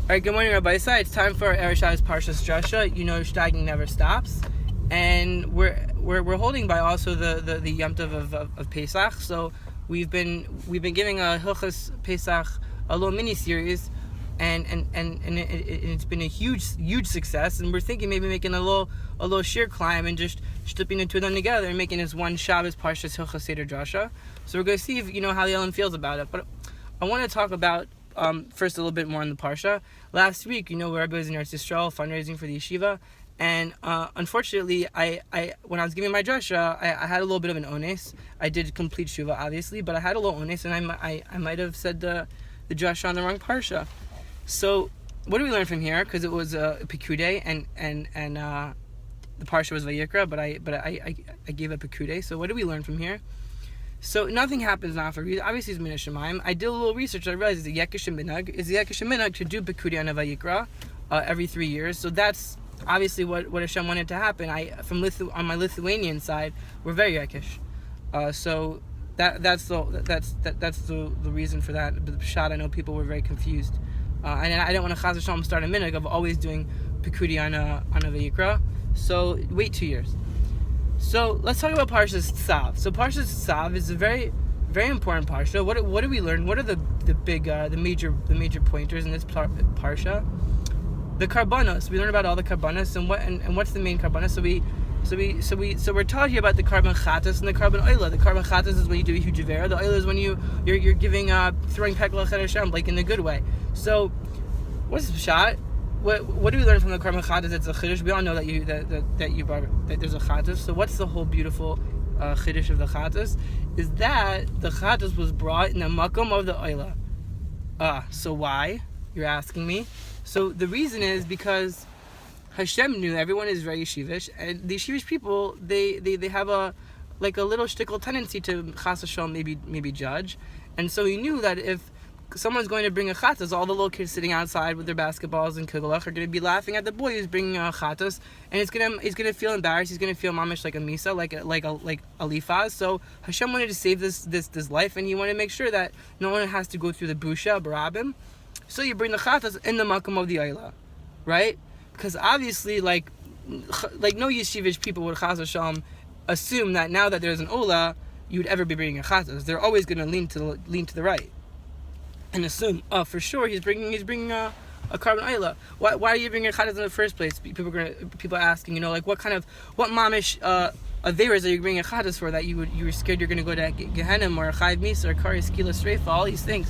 Alright, good morning, RebbesDrasha. It's time for Parshas Drasha. You know, shtagging never stops, and we're holding by also the Yom Tov of Pesach. So we've been giving a Hilchos Pesach, a little mini series, and it's been a huge success. And we're thinking maybe making a little sheer climb and just stripping the two of them together and making this one Shabbos Parshas Hilchos Seder Drasha. So we're going to see if how the Elam feels about it. But I want to talk about first a little bit more on the Parsha. Last week, Rebbe was in Eretz Yisrael fundraising for the yeshiva, and unfortunately, I when I was giving my drasha, I had a little bit of an ones. I did complete shuva, obviously, but I had a little ones, and I might have said the drasha on the wrong Parsha. So what do we learn from here? Because it was a pekude, and the Parsha was vayikrah, but I gave a pekude. So what do we learn from here? So nothing happens now for obviously it's Min Hashemayim. I did a little research. I realized the Yekish Minhag is the Yekish Minhag to do Pekudi on a Vayikrah every 3 years. So that's obviously what Hashem wanted to happen. On my Lithuanian side, we're very Yekish. So that's the reason for that. But the Pshat, I know people were very confused, and I didn't want to Chaz Hashem start a minhag of always doing Pekudi on a Vayikra. So wait 2 years. So let's talk about Parshas Tzav. So Parshas Tzav is a very, very important parsha. What do we learn? What are the major pointers in this parsha? The karbanos. We learn about all the karbanos and what's the main karbanos. So we're taught here about the karban chatas and the karban oila. The karban chatas is when you do a huge avera. The oila is when you're giving throwing pekelach at Hashem, like in the good way. So what's the pshat? What do we learn from the karban chatas? It's a chiddush. We all know that there's a chatas. So what's the whole beautiful chiddush of the chatas? Is that the chatas was brought in the makom of the oila. So why? You're asking me. So the reason is because Hashem knew everyone is very yeshivish, and the yeshivish people they have a little shtickle tendency to chas Hashem maybe judge, and so he knew that if someone's going to bring a chatas, all the little kids sitting outside with their basketballs and kugelach are going to be laughing at the boy who's bringing a chatas, and he's going to feel embarrassed. He's going to feel mamish like a misa, like a lifaz. So Hashem wanted to save this life, and he wanted to make sure that no one has to go through the busha barabim. So you bring the chatas in the makom of the ayla, right? Because obviously, like no yeshivish people would chas Hashem assume that now that there's an ola, you would ever be bringing a chatas. They're always going to lean to the right and assume, for sure he's bringing a carbon ayla. Why are you bringing a chatas in the first place? People are asking, what mamish averas are you bringing a chatas for that you were scared you're going to go to Gehenna or Chayv Misa or Kari Skila Sreifa, all these things.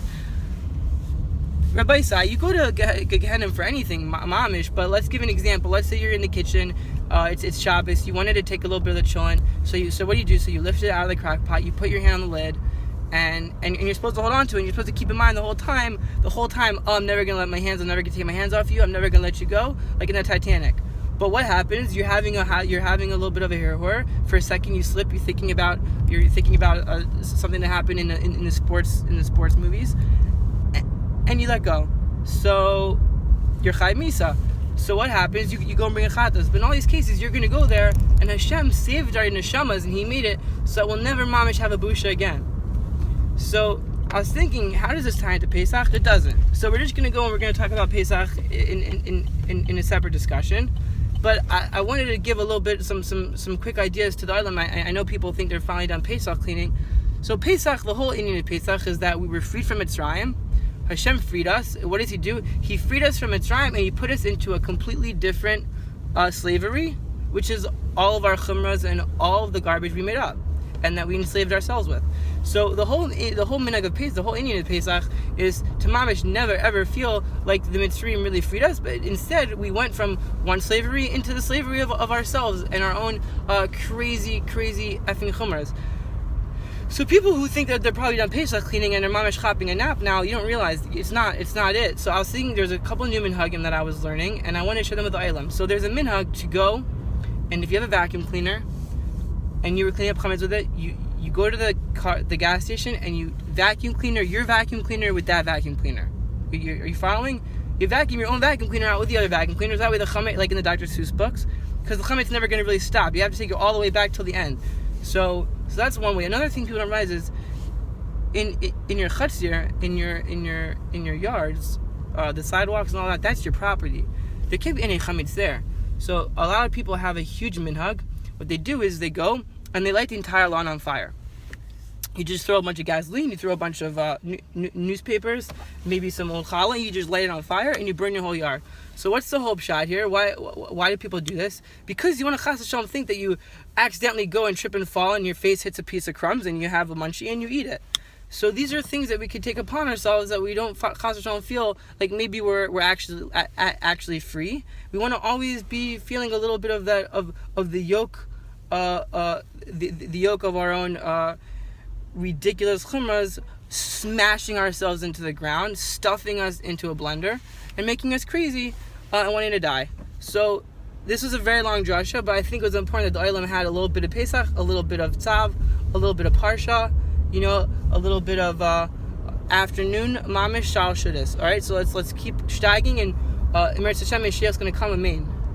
RebbesDrasha, you go to Gehenna for anything, mamish, but let's give an example. Let's say you're in the kitchen, it's Shabbos, you wanted to take a little bit of the cholent, so what do? So you lift it out of the crock pot, you put your hand on the lid, and you're supposed to hold on to it, and you're supposed to keep in mind the whole time, I'm never going to let my hands, I'm never going to take my hands off you, I'm never going to let you go, like in the Titanic. But what happens? You're having a little bit of a hair horror. For a second, you slip. You're thinking about something that happened in the sports movies, and you let go. So you're Chayv Misa. So what happens? You go and bring a chatas. But in all these cases, you're going to go there, and Hashem saved our neshamas, and He made it so that we'll never mamish have a busha again. So I was thinking, how does this tie into Pesach? It doesn't. So we're just going to go and we're going to talk about Pesach in a separate discussion. But I wanted to give a little bit, some quick ideas to the Olam. I know people think they're finally done Pesach cleaning. So Pesach, the whole Indian of Pesach is that we were freed from Mitzrayim. Hashem freed us. What does He do? He freed us from Mitzrayim and He put us into a completely different slavery, which is all of our chumras and all of the garbage we made up and that we enslaved ourselves with. So the whole minhag of Pesach, the whole Indian of Pesach is to mamish never ever feel like the Mitzrayim really freed us, but instead we went from one slavery into the slavery of ourselves and our own crazy effing chumras. So people who think that they're probably done Pesach cleaning and they're mamish chapping a nap now, you don't realize it's not it. So I was thinking there's a couple new minhagim that I was learning, and I want to share them with the Eilam. So there's a minhag to go, and if you have a vacuum cleaner and you were cleaning up chametz with it, you go to the gas station and you vacuum cleaner your vacuum cleaner with that vacuum cleaner. Are you following? You vacuum your own vacuum cleaner out with the other vacuum cleaners. That way the chametz, like in the Dr. Seuss books, because the chamet's never going to really stop. You have to take it all the way back till the end. So that's one way. Another thing people don't realize is in your chutzir, in your yards, the sidewalks and all that, that's your property. There can't be any chametz there. So a lot of people have a huge minhag. What they do is they go and they light the entire lawn on fire. You just throw a bunch of gasoline, you throw a bunch of newspapers, maybe some old challah, you just light it on fire and you burn your whole yard. So what's the whole shot here? Why do people do this? Because you want to hashem think that you accidentally go and trip and fall and your face hits a piece of crumbs and you have a munchie and you eat it. So these are things that we can take upon ourselves that we don't feel like maybe we're actually free. We want to always be feeling a little bit of that of the yoke, the yoke of our own ridiculous chumras, smashing ourselves into the ground, stuffing us into a blender, and making us crazy and wanting to die. So this was a very long drasha, but I think it was important that the Olam had a little bit of Pesach, a little bit of Tzav, a little bit of Parsha, a little bit of afternoon mamish shal shudis. All right, so let's keep steiging, and Emer Hashem Mashiach is going to come. Amen.